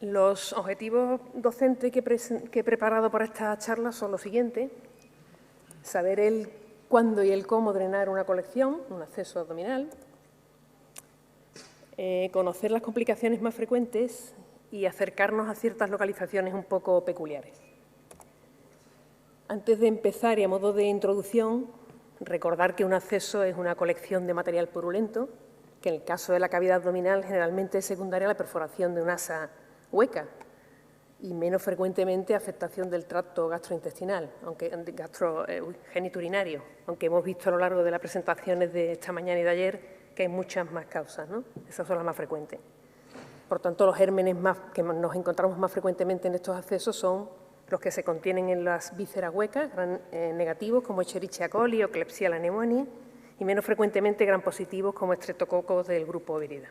Los objetivos docentes que he preparado para esta charla son los siguientes: saber el cuándo y el cómo drenar una colección, un acceso abdominal, conocer las complicaciones más frecuentes y acercarnos a ciertas localizaciones un poco peculiares. Antes de empezar y a modo de introducción, recordar que un acceso es una colección de material purulento, que en el caso de la cavidad abdominal generalmente es secundaria a la perforación de una asa hueca y menos frecuentemente afectación del tracto gastrointestinal, geniturinario, aunque hemos visto a lo largo de las presentaciones de esta mañana y de ayer que hay muchas más causas, ¿no? Esas son las más frecuentes. Por tanto, los gérmenes que nos encontramos más frecuentemente en estos accesos son los que se contienen en las vísceras huecas, negativos como Escherichia coli o Klebsiella pneumoniae, y menos frecuentemente gram positivos como estreptococos del grupo Virida.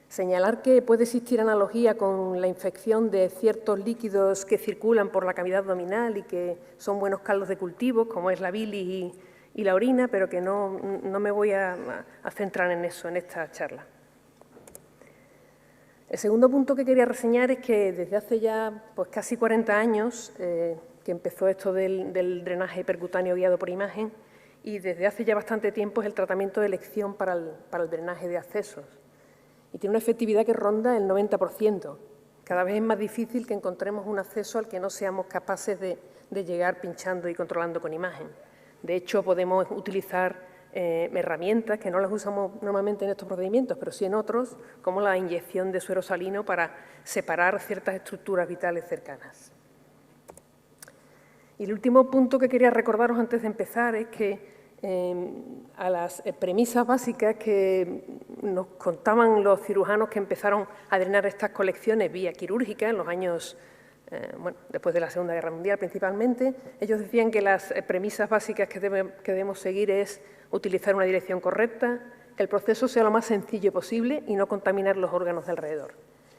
Señalar que puede existir analogía con la infección de ciertos líquidos que circulan por la cavidad abdominal y que son buenos caldos de cultivo, como es la bilis y la orina, pero que no me voy a centrar en eso en esta charla. El segundo punto que quería reseñar es que desde hace ya casi 40 años que empezó esto del drenaje percutáneo guiado por imagen, y desde hace ya bastante tiempo es el tratamiento de elección para el drenaje de accesos. Y tiene una efectividad que ronda el 90%. Cada vez es más difícil que encontremos un acceso al que no seamos capaces de llegar pinchando y controlando con imagen. De hecho, podemos utilizar herramientas que no las usamos normalmente en estos procedimientos, pero sí en otros, como la inyección de suero salino para separar ciertas estructuras vitales cercanas. Y el último punto que quería recordaros antes de empezar es que a las premisas básicas que nos contaban los cirujanos que empezaron a drenar estas colecciones vía quirúrgica en los años, después de la Segunda Guerra Mundial principalmente, ellos decían que las premisas básicas que debemos seguir es utilizar una dirección correcta, que el proceso sea lo más sencillo posible y no contaminar los órganos de alrededor.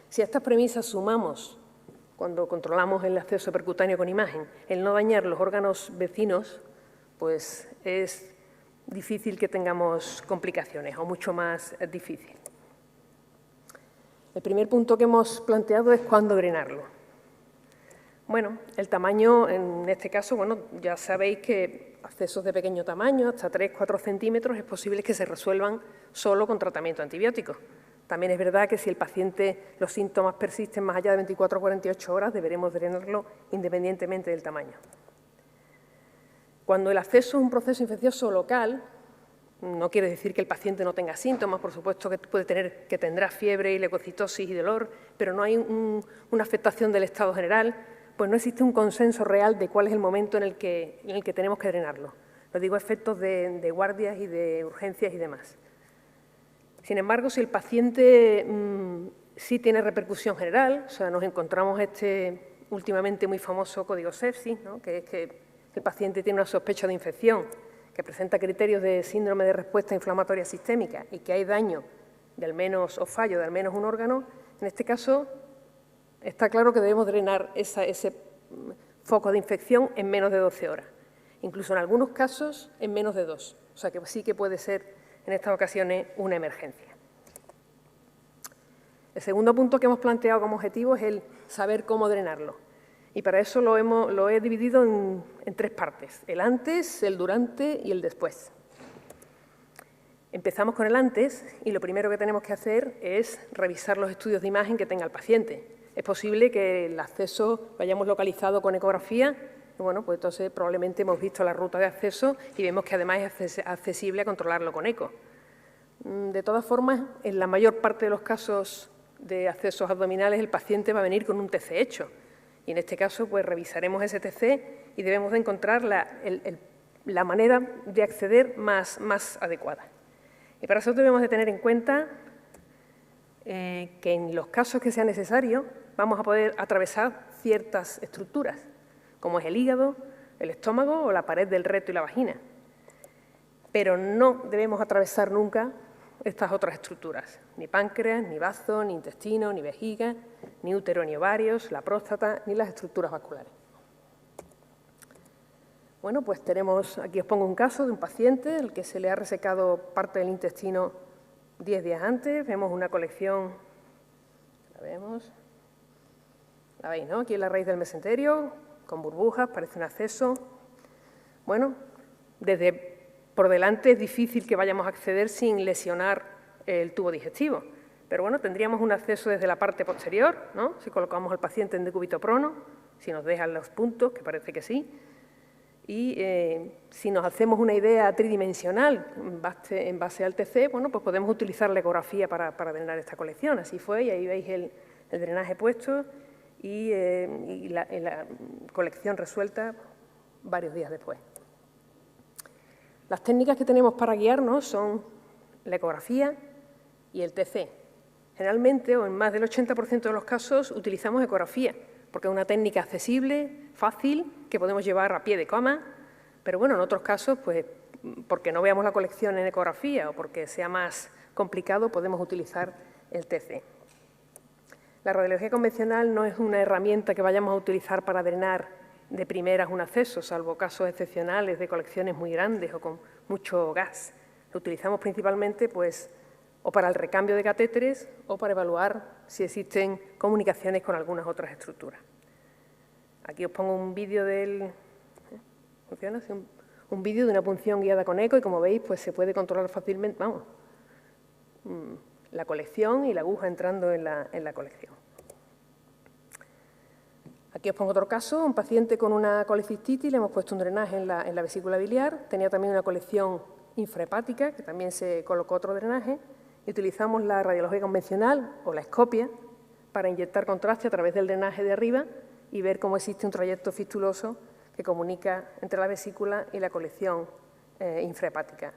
Si a estas premisas sumamos, cuando controlamos el acceso percutáneo con imagen, el no dañar los órganos vecinos, pues es difícil que tengamos complicaciones, o mucho más difícil. El primer punto que hemos planteado es cuándo drenarlo. Bueno, el tamaño, en este caso, ya sabéis que accesos de pequeño tamaño, hasta 3-4 centímetros, es posible que se resuelvan solo con tratamiento antibiótico. También es verdad que si el paciente, los síntomas persisten más allá de 24 o 48 horas, deberemos drenarlo independientemente del tamaño. Cuando el acceso es un proceso infeccioso local, no quiere decir que el paciente no tenga síntomas, por supuesto que tendrá fiebre y leucocitosis y dolor, pero no hay una afectación del estado general, pues no existe un consenso real de cuál es el momento en el que tenemos que drenarlo. Lo digo a efectos de guardias y de urgencias y demás. Sin embargo, si el paciente sí tiene repercusión general, o sea, nos encontramos últimamente muy famoso código sepsis, ¿no? Que es que el paciente tiene una sospecha de infección, que presenta criterios de síndrome de respuesta inflamatoria sistémica y que hay daño o fallo de al menos un órgano, en este caso está claro que debemos drenar ese foco de infección en menos de 12 horas, incluso en algunos casos en menos de 2, o sea que sí que puede ser en estas ocasiones una emergencia. El segundo punto que hemos planteado como objetivo es el saber cómo drenarlo. Y para eso lo he dividido en 3 partes: el antes, el durante y el después. Empezamos con el antes y lo primero que tenemos que hacer es revisar los estudios de imagen que tenga el paciente. Es posible que el acceso lo hayamos localizado con ecografía, y pues entonces probablemente hemos visto la ruta de acceso y vemos que además es accesible a controlarlo con eco. De todas formas, en la mayor parte de los casos de accesos abdominales el paciente va a venir con un TC hecho. Y en este caso, pues revisaremos ese TC y debemos de encontrar la manera de acceder más adecuada. Y para eso debemos de tener en cuenta que en los casos que sea necesario vamos a poder atravesar ciertas estructuras, como es el hígado, el estómago o la pared del recto y la vagina. Pero no debemos atravesar nunca estas otras estructuras, ni páncreas, ni bazo, ni intestino, ni vejiga, ni útero, ni ovarios, la próstata, ni las estructuras vasculares. Bueno, pues aquí os pongo un caso de un paciente al que se le ha resecado parte del intestino 10 días antes. Vemos una colección La vemos. La veis, ¿no? Aquí en la raíz del mesenterio, con burbujas, parece un acceso. Bueno, desde por delante es difícil que vayamos a acceder sin lesionar el tubo digestivo. Pero bueno, tendríamos un acceso desde la parte posterior, ¿no? Si colocamos al paciente en decúbito prono, si nos dejan los puntos, que parece que sí. Y si nos hacemos una idea tridimensional en base al TC, bueno, pues podemos utilizar la ecografía para drenar esta colección. Así fue, y ahí veis el drenaje puesto y la colección resuelta varios días después. Las técnicas que tenemos para guiarnos son la ecografía y el TC. Generalmente, o en más del 80% de los casos, utilizamos ecografía, porque es una técnica accesible, fácil, que podemos llevar a pie de cama, pero bueno, en otros casos, pues, porque no veamos la colección en ecografía o porque sea más complicado, podemos utilizar el TC. La radiología convencional no es una herramienta que vayamos a utilizar para drenar de primeras un acceso, salvo casos excepcionales de colecciones muy grandes o con mucho gas. Lo utilizamos principalmente, pues, o para el recambio de catéteres o para evaluar si existen comunicaciones con algunas otras estructuras. Aquí os pongo un vídeo del... ¿Funciona? Sí, un vídeo de una punción guiada con eco y, como veis, pues se puede controlar fácilmente, vamos, la colección y la aguja entrando en la colección. Aquí os pongo otro caso, un paciente con una colecistitis, le hemos puesto un drenaje en la vesícula biliar, tenía también una colección infrahepática, que también se colocó otro drenaje, y utilizamos la radiología convencional o la escopia para inyectar contraste a través del drenaje de arriba y ver cómo existe un trayecto fistuloso que comunica entre la vesícula y la colección infrahepática.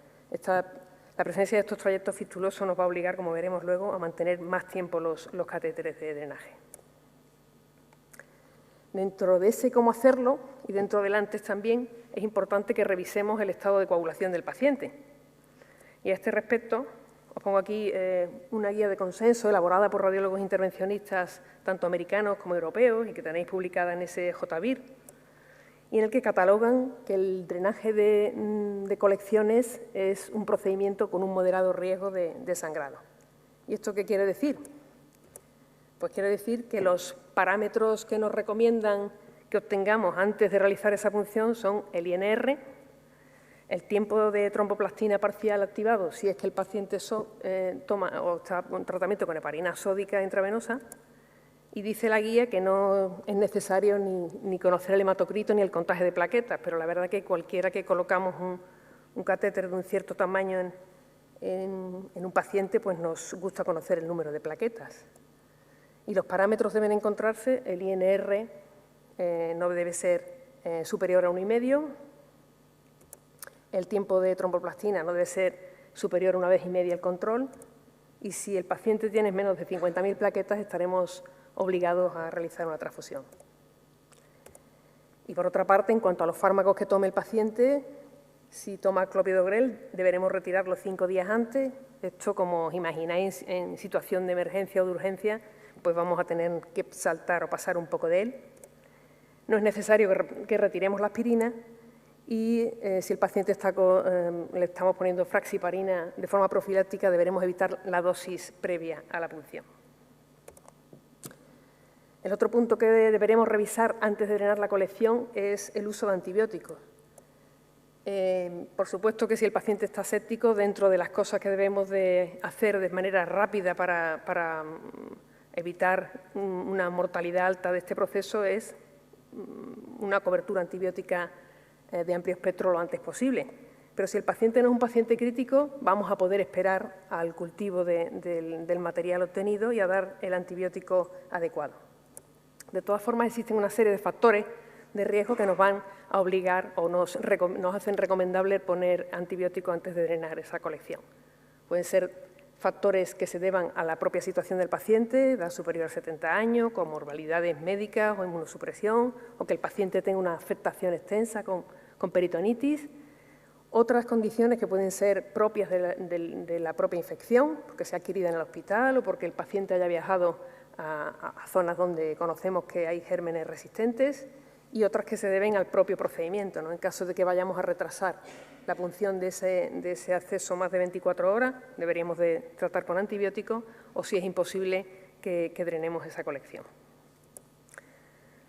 La presencia de estos trayectos fistulosos nos va a obligar, como veremos luego, a mantener más tiempo los catéteres de drenaje. Dentro de ese cómo hacerlo, y dentro del antes también, es importante que revisemos el estado de coagulación del paciente. Y a este respecto, os pongo aquí una guía de consenso elaborada por radiólogos intervencionistas, tanto americanos como europeos, y que tenéis publicada en ese JVIR, y en el que catalogan que el drenaje de colecciones es un procedimiento con un moderado riesgo de sangrado. ¿Y esto qué quiere decir? Pues quiere decir que los parámetros que nos recomiendan que obtengamos antes de realizar esa punción son el INR, el tiempo de tromboplastina parcial activado si es que el paciente toma o está en tratamiento con heparina sódica intravenosa, y dice la guía que no es necesario ni conocer el hematocrito ni el contaje de plaquetas, pero la verdad que cualquiera que colocamos un catéter de un cierto tamaño en un paciente, pues nos gusta conocer el número de plaquetas. Y los parámetros deben encontrarse, el INR no debe ser superior a 1,5, el tiempo de tromboplastina no debe ser superior a 1,5 veces el control, y si el paciente tiene menos de 50.000 plaquetas, estaremos obligados a realizar una transfusión. Y por otra parte, en cuanto a los fármacos que tome el paciente, si toma clopidogrel, deberemos retirarlo 5 días antes. Esto, como os imagináis, en situación de emergencia o de urgencia, pues vamos a tener que saltar o pasar un poco de él. No es necesario que retiremos la aspirina y si el paciente le estamos poniendo fraxiparina de forma profiláctica, deberemos evitar la dosis previa a la punción. El otro punto que deberemos revisar antes de drenar la colección es el uso de antibióticos. Por supuesto que si el paciente está séptico, dentro de las cosas que debemos de hacer de manera rápida para evitar una mortalidad alta de este proceso es una cobertura antibiótica de amplio espectro lo antes posible. Pero si el paciente no es un paciente crítico, vamos a poder esperar al cultivo del material obtenido y a dar el antibiótico adecuado. De todas formas, existen una serie de factores de riesgo que nos van a obligar o nos hacen recomendable poner antibiótico antes de drenar esa colección. Pueden ser factores que se deban a la propia situación del paciente, edad superior a 70 años, comorbilidades médicas o inmunosupresión, o que el paciente tenga una afectación extensa con peritonitis. Otras condiciones que pueden ser propias de la propia infección, porque sea adquirida en el hospital o porque el paciente haya viajado a zonas donde conocemos que hay gérmenes resistentes, y otras que se deben al propio procedimiento, ¿no? En caso de que vayamos a retrasar la punción de ese acceso más de 24 horas, deberíamos de tratar con antibióticos, o si es imposible que drenemos esa colección.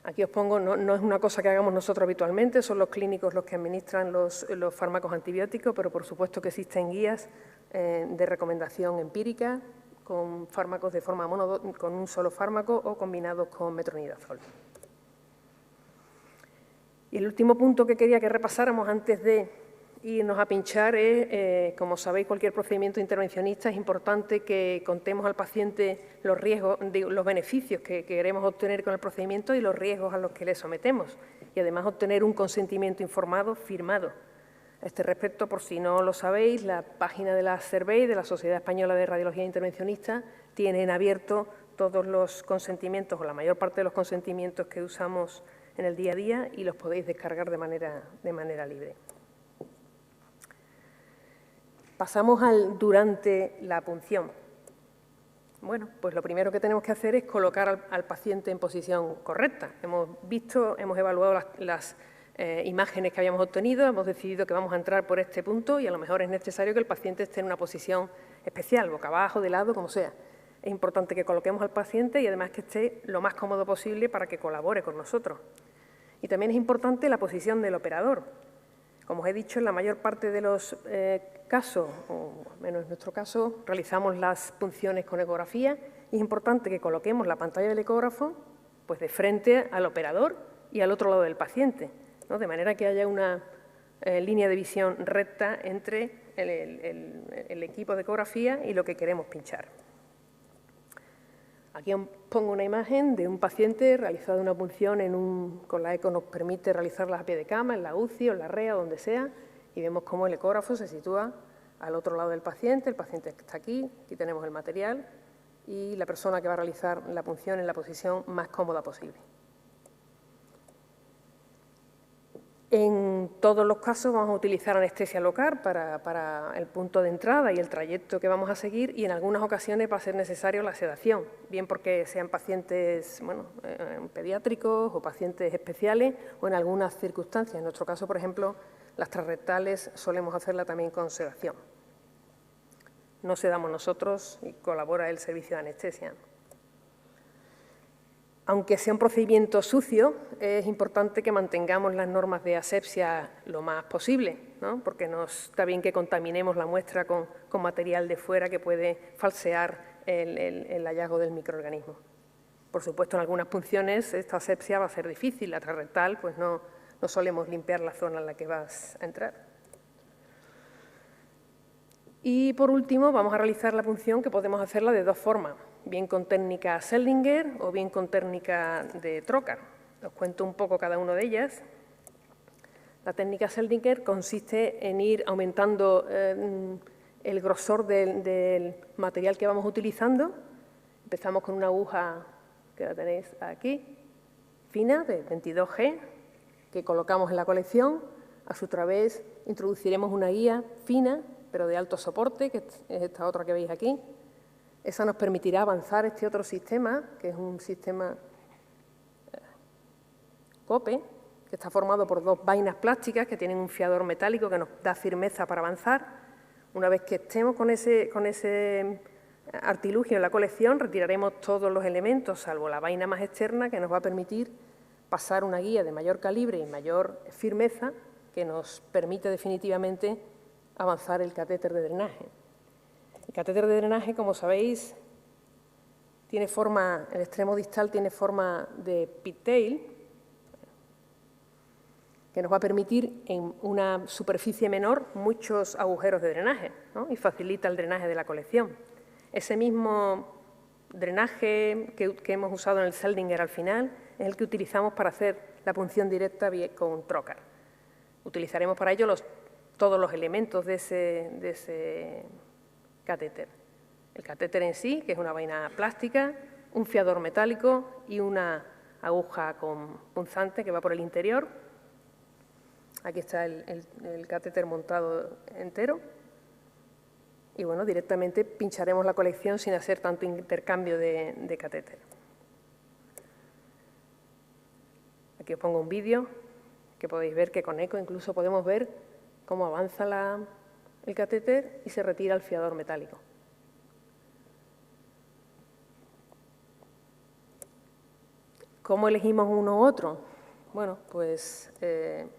Aquí os pongo, no es una cosa que hagamos nosotros habitualmente, son los clínicos los que administran los fármacos antibióticos, pero por supuesto que existen guías de recomendación empírica con fármacos de forma con un solo fármaco o combinados con metronidazol. Y el último punto que quería que repasáramos antes de irnos a pinchar es, como sabéis, cualquier procedimiento intervencionista es importante que contemos al paciente los riesgos, los beneficios que queremos obtener con el procedimiento y los riesgos a los que le sometemos. Y además obtener un consentimiento informado firmado. A este respecto, por si no lo sabéis, la página de la SERVEI, de la Sociedad Española de Radiología Intervencionista, tiene en abierto todos los consentimientos o la mayor parte de los consentimientos que usamos en el día a día y los podéis descargar de manera libre. Pasamos al durante la punción. Bueno, pues lo primero que tenemos que hacer es colocar al paciente en posición correcta. Hemos evaluado las imágenes que habíamos obtenido, hemos decidido que vamos a entrar por este punto y a lo mejor es necesario que el paciente esté en una posición especial, boca abajo, de lado, como sea. Es importante que coloquemos al paciente y además que esté lo más cómodo posible para que colabore con nosotros. Y también es importante la posición del operador. Como os he dicho, en la mayor parte de los casos, o menos en nuestro caso, realizamos las punciones con ecografía y es importante que coloquemos la pantalla del ecógrafo pues, de frente al operador y al otro lado del paciente, ¿no? De manera que haya una línea de visión recta entre el equipo de ecografía y lo que queremos pinchar. Aquí os pongo una imagen de un paciente realizado una punción con la eco nos permite realizarlas a pie de cama, en la UCI o en la REA, donde sea, y vemos cómo el ecógrafo se sitúa al otro lado del paciente, el paciente está aquí tenemos el material y la persona que va a realizar la punción en la posición más cómoda posible. En todos los casos vamos a utilizar anestesia local para el punto de entrada y el trayecto que vamos a seguir y en algunas ocasiones va a ser necesario la sedación, bien porque sean pacientes pediátricos o pacientes especiales o en algunas circunstancias. En nuestro caso, por ejemplo, las transrectales solemos hacerla también con sedación. No sedamos nosotros y colabora el servicio de anestesia. Aunque sea un procedimiento sucio, es importante que mantengamos las normas de asepsia lo más posible, ¿no? Porque no está bien que contaminemos la muestra con material de fuera que puede falsear el hallazgo del microorganismo. Por supuesto, en algunas punciones esta asepsia va a ser difícil. La transrectal, pues no solemos limpiar la zona en la que vas a entrar. Y, por último, vamos a realizar la punción que podemos hacerla de dos formas, bien con técnica Seldinger o bien con técnica de Trocar. Os cuento un poco cada una de ellas. La técnica Seldinger consiste en ir aumentando el grosor del material que vamos utilizando. Empezamos con una aguja, que la tenéis aquí, fina, de 22G, que colocamos en la colección. A su través introduciremos una guía fina, pero de alto soporte, que es esta otra que veis aquí. Esa nos permitirá avanzar este otro sistema, que es un sistema COPE, que está formado por dos vainas plásticas que tienen un fiador metálico que nos da firmeza para avanzar. Una vez que estemos con ese artilugio en la colección, retiraremos todos los elementos, salvo la vaina más externa, que nos va a permitir pasar una guía de mayor calibre y mayor firmeza, que nos permite definitivamente avanzar el catéter de drenaje. El catéter de drenaje, como sabéis, tiene forma, el extremo distal tiene forma de pigtail, que nos va a permitir en una superficie menor muchos agujeros de drenaje, ¿no? Y facilita el drenaje de la colección. Ese mismo drenaje que hemos usado en el Seldinger al final es el que utilizamos para hacer la punción directa con Trocar. Utilizaremos para ello todos los elementos de ese catéter. El catéter en sí, que es una vaina plástica, un fiador metálico y una aguja con punzante que va por el interior. Aquí está el catéter montado entero. Y bueno, directamente pincharemos la colección sin hacer tanto intercambio de catéter. Aquí os pongo un vídeo que podéis ver que con eco incluso podemos ver cómo avanza el catéter y se retira el fiador metálico. ¿Cómo elegimos uno u otro? Bueno, pues en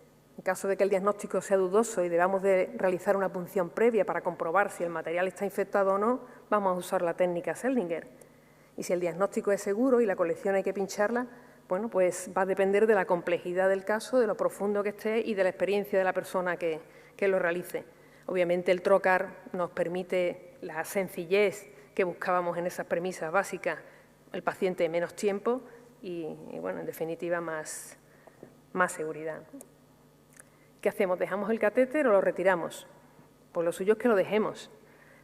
caso de que el diagnóstico sea dudoso y debamos de realizar una punción previa para comprobar si el material está infectado o no, vamos a usar la técnica Seldinger. Y si el diagnóstico es seguro y la colección hay que pincharla, bueno, pues va a depender de la complejidad del caso, de lo profundo que esté y de la experiencia de la persona que lo realice. Obviamente el trocar nos permite la sencillez que buscábamos en esas premisas básicas, el paciente menos tiempo y bueno, en definitiva, más seguridad. ¿Qué hacemos? ¿Dejamos el catéter o lo retiramos? Pues lo suyo es que lo dejemos,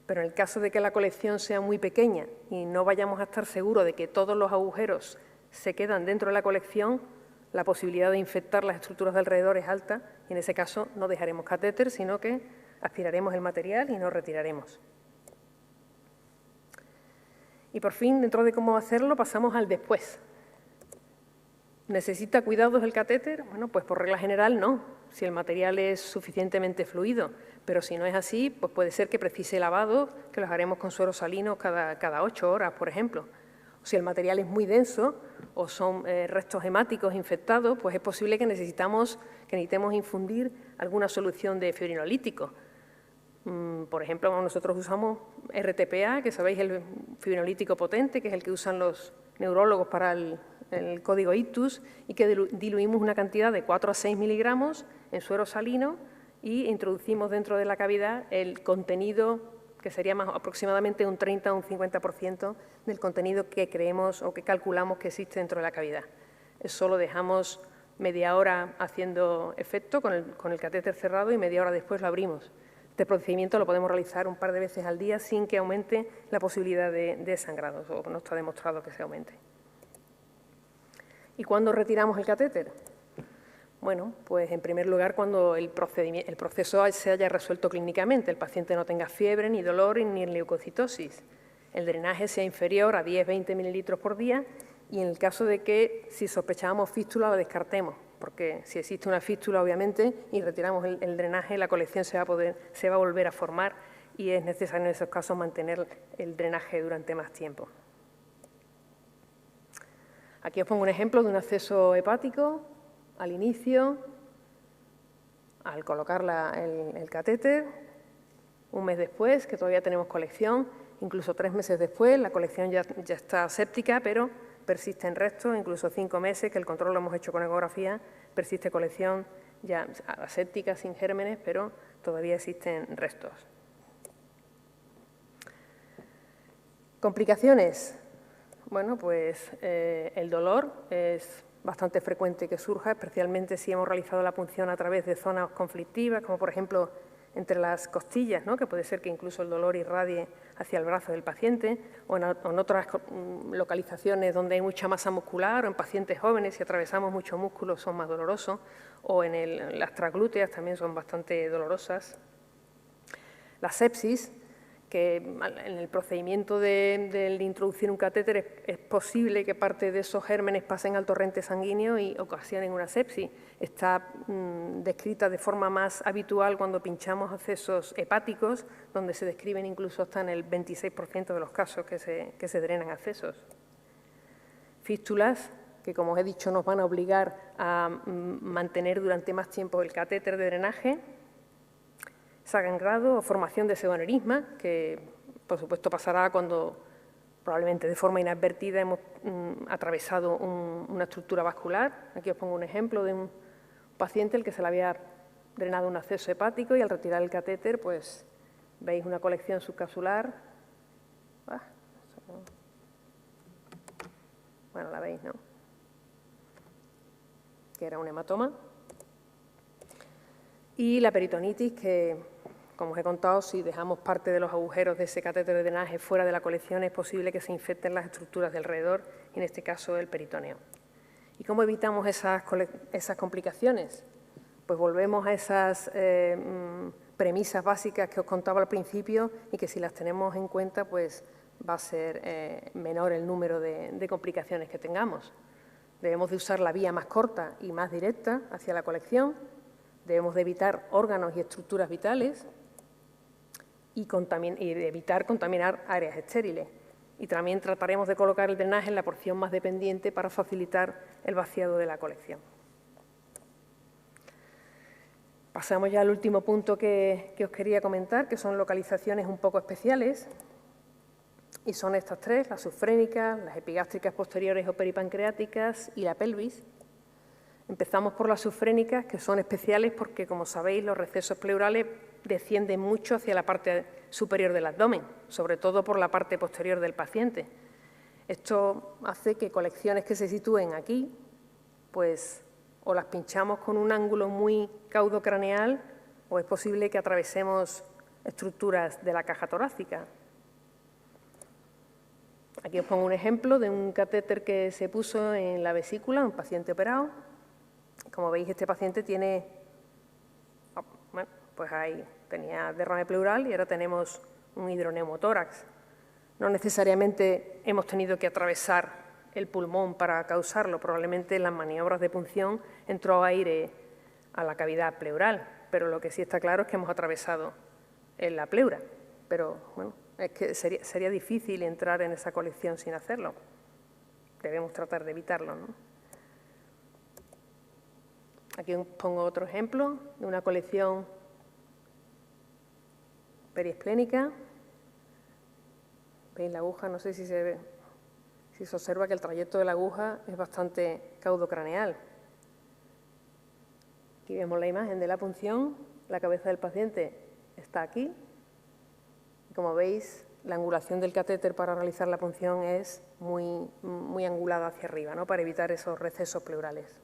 pero en el caso de que la colección sea muy pequeña y no vayamos a estar seguros de que todos los agujeros se quedan dentro de la colección, la posibilidad de infectar las estructuras de alrededor es alta y en ese caso no dejaremos catéter, sino que aspiraremos el material y nos retiraremos. Y por fin, dentro de cómo hacerlo, pasamos al después. ¿Necesita cuidados el catéter? Bueno, pues por regla general no, si el material es suficientemente fluido, pero si no es así, pues puede ser que precise lavado, que los haremos con suero salino cada 8 horas, por ejemplo. O si el material es muy denso o son restos hemáticos infectados, pues es posible que necesitemos infundir alguna solución de fibrinolítico. Por ejemplo, nosotros usamos RTPA, que sabéis el fibrinolítico potente, que es el que usan los neurólogos para el código ictus, y que diluimos una cantidad de 4 a 6 miligramos en suero salino y introducimos dentro de la cavidad el contenido, que sería más aproximadamente un 30 o un 50% del contenido que creemos o que calculamos que existe dentro de la cavidad. Eso lo dejamos media hora haciendo efecto con el catéter cerrado y media hora después lo abrimos. Este procedimiento lo podemos realizar un par de veces al día sin que aumente la posibilidad de sangrados, o no está demostrado que se aumente. ¿Y cuándo retiramos el catéter? Bueno, pues en primer lugar cuando el proceso se haya resuelto clínicamente, el paciente no tenga fiebre, ni dolor, ni leucocitosis, el drenaje sea inferior a 10-20 mililitros por día y en el caso de que si sospechamos fístula lo descartemos, porque si existe una fístula obviamente y retiramos el drenaje, la colección se va a volver a formar y es necesario en esos casos mantener el drenaje durante más tiempo. Aquí os pongo un ejemplo de un acceso hepático al inicio, al colocar el catéter, un mes después, que todavía tenemos colección, incluso 3 meses después, la colección ya está séptica, pero persisten restos, incluso 5 meses, que el control lo hemos hecho con ecografía, persiste colección ya aséptica, sin gérmenes, pero todavía existen restos. ¿Complicaciones? Bueno, pues el dolor es bastante frecuente que surja, especialmente si hemos realizado la punción a través de zonas conflictivas, como por ejemplo entre las costillas, ¿no? Que puede ser que incluso el dolor irradie hacia el brazo del paciente, o en otras localizaciones donde hay mucha masa muscular, o en pacientes jóvenes, si atravesamos mucho músculo son más dolorosos, o en las transglúteas también son bastante dolorosas. La sepsis, que en el procedimiento de introducir un catéter es posible que parte de esos gérmenes pasen al torrente sanguíneo y ocasionen una sepsis. Está descrita de forma más habitual cuando pinchamos accesos hepáticos, donde se describen incluso hasta en el 26% de los casos que se drenan accesos. Fístulas, que como os he dicho nos van a obligar a mantener durante más tiempo el catéter de drenaje. Sangrado o formación de pseudoaneurisma, que por supuesto pasará cuando probablemente de forma inadvertida hemos atravesado una estructura vascular. Aquí os pongo un ejemplo de un paciente al que se le había drenado un acceso hepático y al retirar el catéter, pues veis una colección subcapsular. Bueno, la veis, ¿no? Que era un hematoma. Y la peritonitis, que, como os he contado, si dejamos parte de los agujeros de ese catéter de drenaje fuera de la colección, es posible que se infecten las estructuras de alrededor, y en este caso el peritoneo. ¿Y cómo evitamos esas complicaciones? Pues volvemos a esas premisas básicas que os contaba al principio y que si las tenemos en cuenta, pues va a ser menor el número de complicaciones que tengamos. Debemos de usar la vía más corta y más directa hacia la colección. Debemos de evitar órganos y estructuras vitales y de evitar contaminar áreas estériles. y también trataremos de colocar el drenaje en la porción más dependiente para facilitar el vaciado de la colección. Pasamos ya al último punto que os quería comentar, que son localizaciones un poco especiales, y son estas tres: las subfrénicas, las epigástricas posteriores o peripancreáticas y la pelvis. Empezamos por las subfrénicas, que son especiales porque, como sabéis, los recesos pleurales descienden mucho hacia la parte superior del abdomen, sobre todo por la parte posterior del paciente. Esto hace que colecciones que se sitúen aquí, pues o las pinchamos con un ángulo muy caudocraneal o es posible que atravesemos estructuras de la caja torácica. Aquí os pongo un ejemplo de un catéter que se puso en la vesícula, un paciente operado. Como veis, este paciente tiene, bueno, pues ahí tenía derrame pleural y ahora tenemos un hidroneumotórax. No necesariamente hemos tenido que atravesar el pulmón para causarlo, probablemente en las maniobras de punción entró aire a la cavidad pleural, pero lo que sí está claro es que hemos atravesado la pleura. Pero bueno, es que sería difícil entrar en esa colección sin hacerlo. Debemos tratar de evitarlo, ¿no? Aquí os pongo otro ejemplo de una colección periesplénica. ¿Veis la aguja? No sé si se ve, si se observa que el trayecto de la aguja es bastante caudocraneal. Aquí vemos la imagen de la punción, la cabeza del paciente está aquí. Como veis, la angulación del catéter para realizar la punción es muy angulada hacia arriba, ¿no?, para evitar esos recesos pleurales.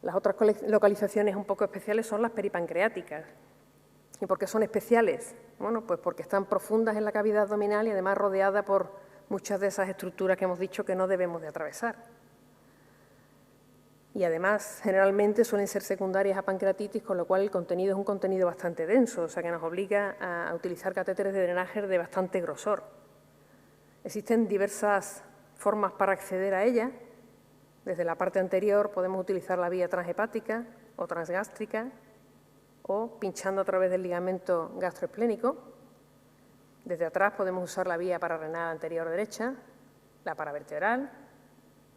Las otras localizaciones un poco especiales son las peripancreáticas. ¿Y por qué son especiales? Bueno, pues porque están profundas en la cavidad abdominal y además rodeadas por muchas de esas estructuras que hemos dicho que no debemos de atravesar. Y además, generalmente suelen ser secundarias a pancreatitis, con lo cual el contenido es un contenido bastante denso, o sea que nos obliga a utilizar catéteres de drenaje de bastante grosor. Existen diversas formas para acceder a ella. Desde la parte anterior podemos utilizar la vía transhepática o transgástrica o pinchando a través del ligamento gastroesplénico. Desde atrás podemos usar la vía pararrenal anterior derecha, la paravertebral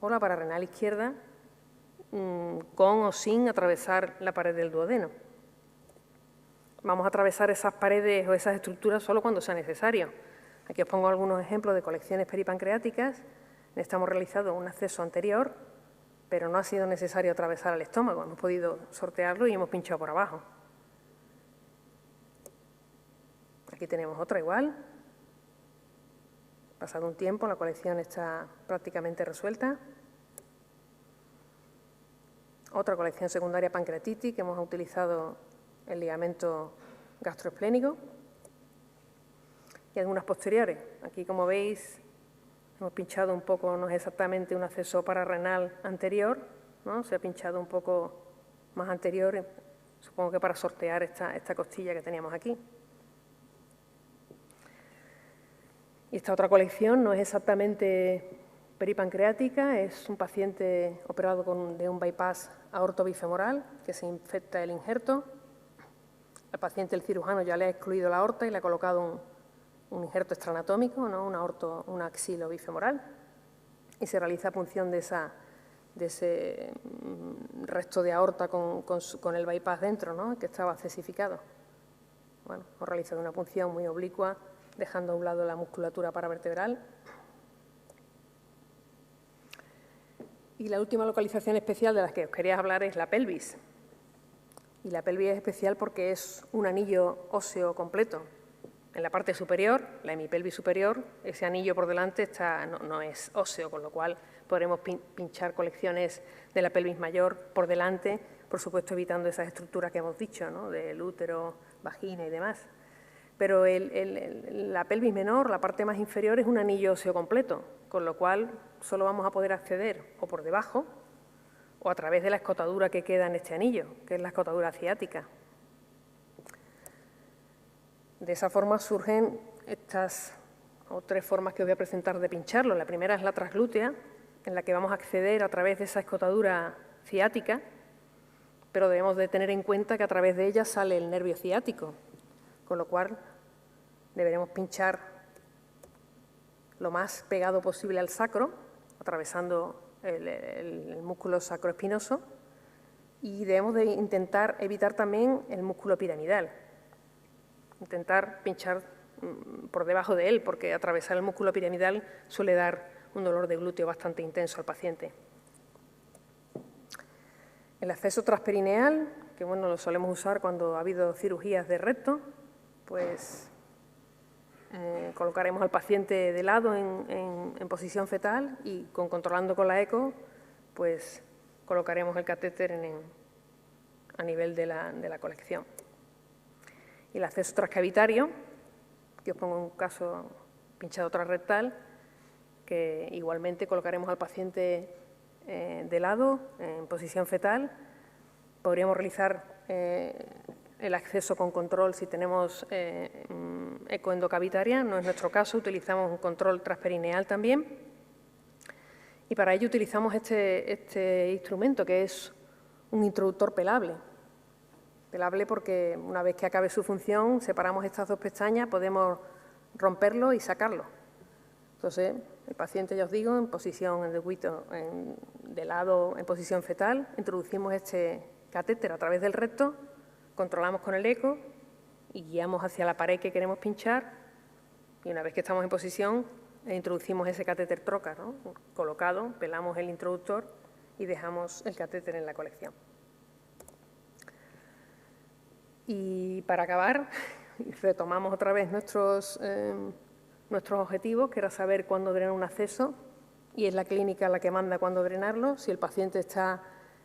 o la pararrenal izquierda, con o sin atravesar la pared del duodeno. Vamos a atravesar esas paredes o esas estructuras solo cuando sea necesario. Aquí os pongo algunos ejemplos de colecciones peripancreáticas. En esta hemos realizado un acceso anterior, pero no ha sido necesario atravesar el estómago. Hemos podido sortearlo y hemos pinchado por abajo. Aquí tenemos otra igual. Pasado un tiempo, la colección está prácticamente resuelta. Otra colección secundaria pancreatitis, que hemos utilizado el ligamento gastroesplénico. Y algunas posteriores. Aquí, como veis, hemos pinchado un poco, no es exactamente un acceso pararrenal anterior, ¿no? Se ha pinchado un poco más anterior, supongo que para sortear esta costilla que teníamos aquí. Y esta otra colección no es exactamente peripancreática, es un paciente operado de un bypass aortobifemoral, que se infecta el injerto. Al paciente el cirujano ya le ha excluido la aorta y le ha colocado un injerto extraanatómico, ¿no?, un axilo bifemoral, y se realiza punción de ese resto de aorta con el bypass dentro, ¿no?, que estaba accesificado. Bueno, hemos realizado una punción muy oblicua, dejando a un lado la musculatura paravertebral. Y la última localización especial de la que os quería hablar es la pelvis. Y la pelvis es especial porque es un anillo óseo completo. En la parte superior, la hemipelvis superior, ese anillo por delante no es óseo, con lo cual podremos pinchar colecciones de la pelvis mayor por delante, por supuesto evitando esas estructuras que hemos dicho, ¿no?, del útero, vagina y demás. Pero la pelvis menor, la parte más inferior, es un anillo óseo completo, con lo cual solo vamos a poder acceder o por debajo o a través de la escotadura que queda en este anillo, que es la escotadura ciática. De esa forma surgen estas tres formas que os voy a presentar de pincharlo. La primera es la transglútea, en la que vamos a acceder a través de esa escotadura ciática, pero debemos de tener en cuenta que a través de ella sale el nervio ciático, con lo cual deberemos pinchar lo más pegado posible al sacro, atravesando el músculo sacroespinoso, y debemos de intentar evitar también el músculo piramidal, intentar pinchar por debajo de él, porque atravesar el músculo piramidal suele dar un dolor de glúteo bastante intenso al paciente. El acceso transperineal, que bueno, lo solemos usar cuando ha habido cirugías de recto, pues colocaremos al paciente de lado en posición fetal y controlando con la eco, pues colocaremos el catéter a nivel de la colección. Y el acceso transcavitario, que os pongo un caso pinchado transrectal, que igualmente colocaremos al paciente de lado, en posición fetal. Podríamos realizar el acceso con control si tenemos eco endocavitaria, no es nuestro caso, utilizamos un control transperineal también. Y para ello utilizamos este instrumento, que es un introductor pelable. Pelable porque una vez que acabe su función, separamos estas dos pestañas, podemos romperlo y sacarlo. Entonces, el paciente, ya os digo, en posición de lado, en posición fetal, introducimos este catéter a través del recto, controlamos con el eco y guiamos hacia la pared que queremos pinchar, y una vez que estamos en posición, introducimos ese catéter trocar, ¿no? Colocado, pelamos el introductor y dejamos el catéter en la colección. Y para acabar, retomamos otra vez nuestros objetivos, que era saber cuándo drenar un acceso, y es la clínica la que manda cuándo drenarlo. Si el paciente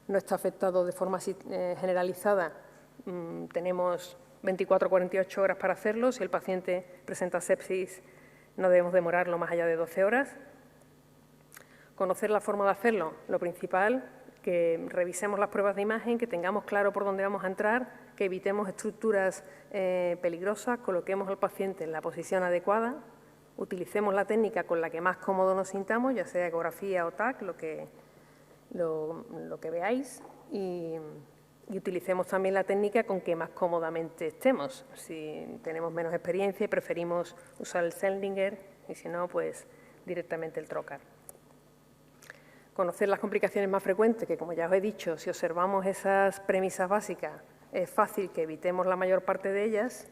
no está afectado de forma generalizada, tenemos 24 o 48 horas para hacerlo. Si el paciente presenta sepsis, no debemos demorarlo más allá de 12 horas. Conocer la forma de hacerlo, lo principal, que revisemos las pruebas de imagen, que tengamos claro por dónde vamos a entrar, que evitemos estructuras peligrosas, coloquemos al paciente en la posición adecuada, utilicemos la técnica con la que más cómodo nos sintamos, ya sea ecografía o TAC, lo que veáis, y utilicemos también la técnica con que más cómodamente estemos. Si tenemos menos experiencia y preferimos usar el Seldinger, y si no, pues directamente el trocar. Conocer las complicaciones más frecuentes, que como ya os he dicho, si observamos esas premisas básicas, es fácil que evitemos la mayor parte de ellas,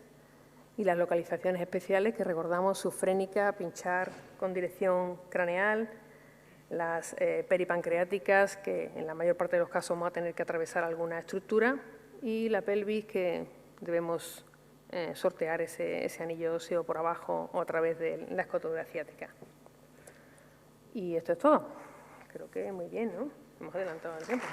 y las localizaciones especiales, que recordamos subfrénica, pinchar con dirección craneal, las peripancreáticas, que en la mayor parte de los casos vamos a tener que atravesar alguna estructura, y la pelvis, que debemos sortear ese anillo óseo por abajo o a través de la escotadura ciática. Y esto es todo. Creo que muy bien, ¿no? Hemos adelantado el tiempo.